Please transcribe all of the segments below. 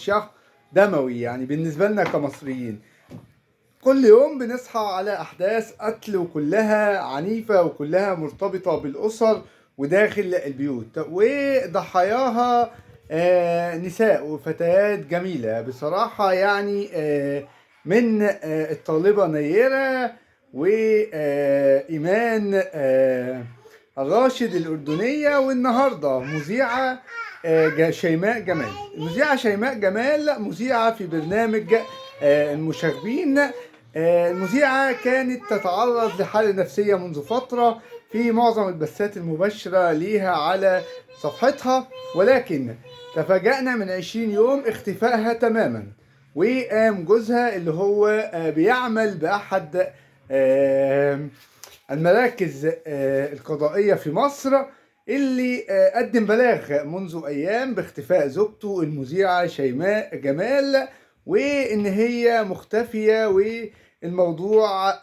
شهر دموي يعني بالنسبة لنا كمصريين. كل يوم بنصحى على أحداث قتل، وكلها عنيفة وكلها مرتبطة بالأسر وداخل البيوت، وضحاياها نساء وفتيات جميلة بصراحة يعني، من الطالبة نيرة وإيمان الراشد الأردنية، والنهاردة مذيعة شيماء جمال. المذيعة شيماء جمال مذيعة في برنامج المشاغبين. المذيعة كانت تتعرض لحالة نفسية منذ فترة في معظم البثات المباشرة ليها على صفحتها، ولكن تفاجأنا من 20 يوم اختفائها تماما. وقام جوزها اللي هو بيعمل بأحد المراكز القضائية في مصر، اللي قدم بلاغ منذ أيام باختفاء زوجته المذيعة شيماء جمال، وإن هي مختفية، والموضوع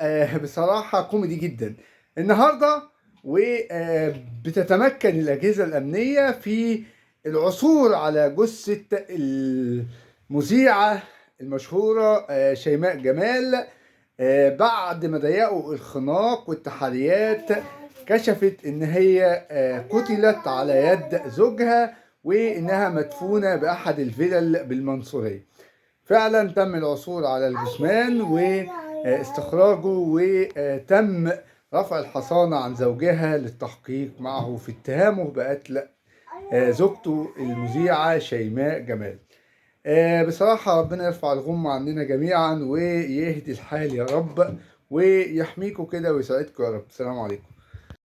بصراحة كوميدي جدا النهاردة. وبتتمكن الأجهزة الأمنية في العثور على جثة المذيعة المشهورة شيماء جمال. بعد ما ضيقوا الخناق والتحريات كشفت ان هي قتلت على يد زوجها، وانها مدفونة باحد الفلل بالمنصورية. فعلا تم العثور على الجثمان واستخراجه، وتم رفع الحصانة عن زوجها للتحقيق معه في اتهامه بقتل زوجته المذيعة شيماء جمال. بصراحة ربنا يرفع الغمة عننا جميعا ويهدي الحال يا رب، ويحميكم كده ويسعدكم يا رب. السلام عليكم.